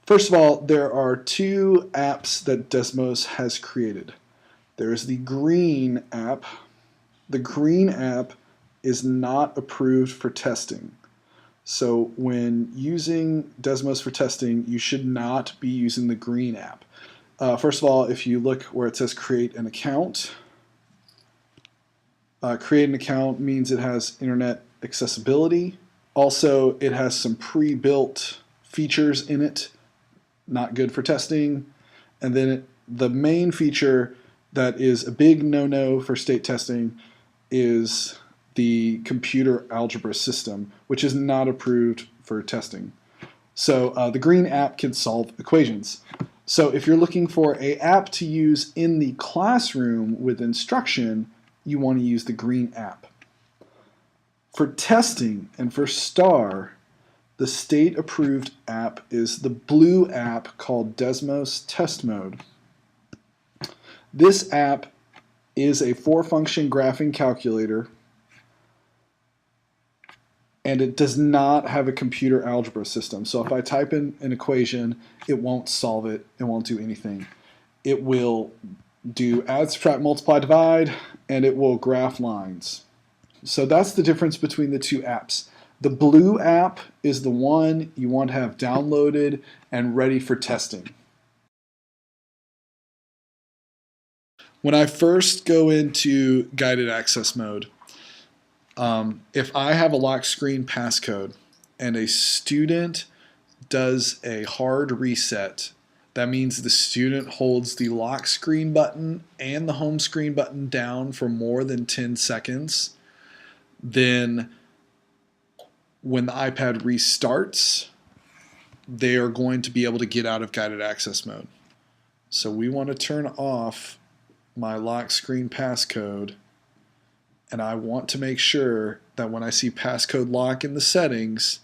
First of all, there are two apps that Desmos has created. There's the green app. The green app is not approved for testing. So when using Desmos for testing, you should not be using the green app. First of all, if you look where it says create an account, create an account means it has internet accessibility. Also, it has some pre-built features in it, not good for testing. And then the main feature that is a big no-no for state testing is the computer algebra system, which is not approved for testing. So the green app can solve equations. So if you're looking for an app to use in the classroom with instruction, you want to use the green app. For testing and for STAR, the state-approved app is the blue app called Desmos Test Mode. This app is a four-function graphing calculator, and it does not have a computer algebra system. So if I type in an equation, it won't solve it. It won't do anything. It will do add, subtract, multiply, divide, and it will graph lines. So that's the difference between the two apps. The blue app is the one you want to have downloaded and ready for testing. When I first go into guided access mode, if I have a lock screen passcode and a student does a hard reset, that means the student holds the lock screen button and the home screen button down for more than 10 seconds, then when the iPad restarts, they are going to be able to get out of guided access mode. So we want to turn off my lock screen passcode, and I want to make sure that when I see passcode lock in the settings,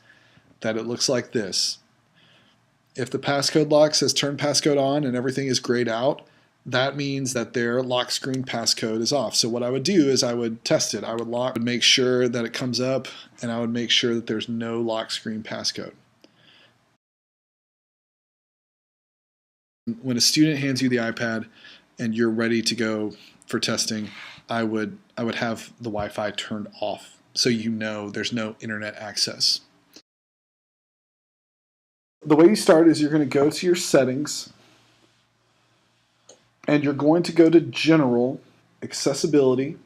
that it looks like this. If the passcode lock says turn passcode on and everything is grayed out, that means that their lock screen passcode is off. So what I would do is I would test it. I would make sure that it comes up, and I would make sure that there's no lock screen passcode. When a student hands you the iPad and you're ready to go for testing, I would have the Wi-Fi turned off so you know there's no internet access. The way you start is you're going to go to your settings, and you're going to go to General, Accessibility.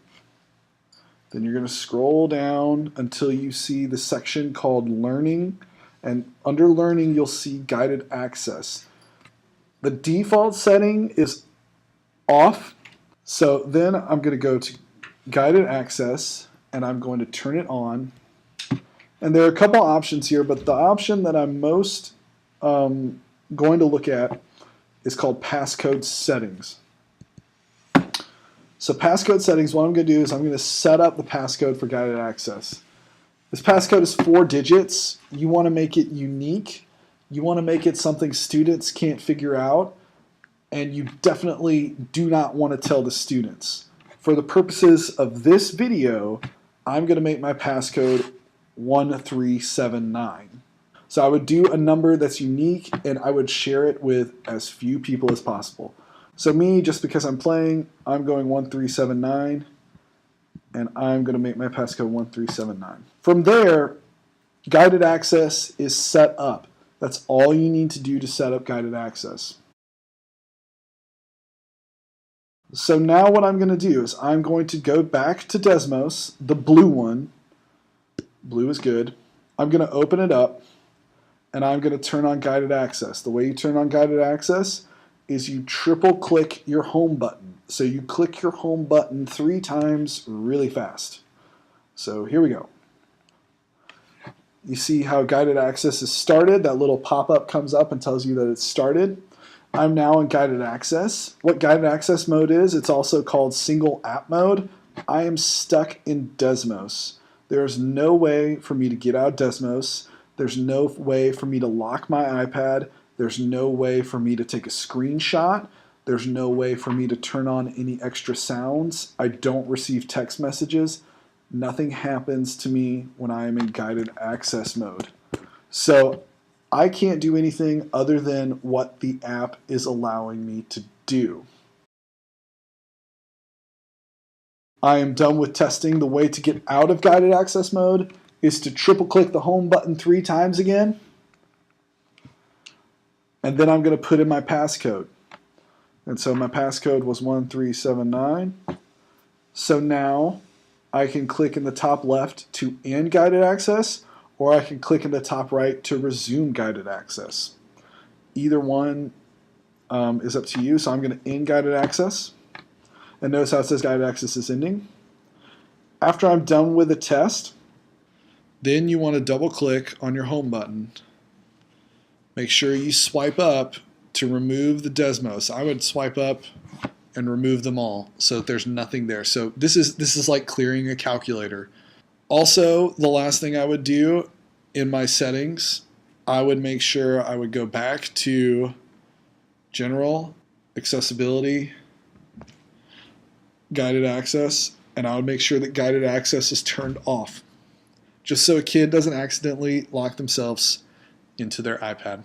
Then you're going to scroll down until you see the section called Learning, and under Learning you'll see Guided Access. The default setting is off, so then I'm going to go to Guided Access and I'm going to turn it on. And there are a couple options here, but the option that I'm most going to look at is called Passcode Settings. So passcode settings, what I'm going to do is I'm going to set up the passcode for guided access. This passcode is 4 digits. You want to make it unique. You want to make it something students can't figure out, and you definitely do not want to tell the students. For the purposes of this video, I'm going to make my passcode 1379. So I would do a number that's unique, and I would share it with as few people as possible. So me, just because I'm playing, I'm going 1379, and I'm going to make my passcode 1379. From there, guided access is set up. That's all you need to do to set up guided access. So now what I'm going to do is I'm going to go back to Desmos, the blue one. Blue is good. I'm going to open it up, and I'm going to turn on guided access. The way you turn on guided access is you triple click your home button. So you click your home button 3 times really fast. So here we go. You see how guided access is started. That little pop-up comes up and tells you that it's started. I'm now in guided access. What guided access mode is, it's also called single app mode. I am stuck in Desmos. There's no way for me to get out of Desmos. There's no way for me to lock my iPad. There's no way for me to take a screenshot. There's no way for me to turn on any extra sounds. I don't receive text messages. Nothing happens to me when I am in guided access mode. So I can't do anything other than what the app is allowing me to do. I am done with testing. The way to get out of guided access mode is to triple click the home button 3 times again. And then I'm going to put in my passcode. And so my passcode was 1379. So now I can click in the top left to end guided access, or I can click in the top right to resume guided access. Either one is up to you. So I'm going to end guided access. And notice how it says guided access is ending. After I'm done with the test, then you want to double click on your home button. Make sure you swipe up to remove the Desmos. I would swipe up and remove them all so that there's nothing there. So this is like clearing a calculator. Also, the last thing I would do in my settings, I would make sure I would go back to General, Accessibility, Guided Access, and I would make sure that guided access is turned off, just so a kid doesn't accidentally lock themselves into their iPad.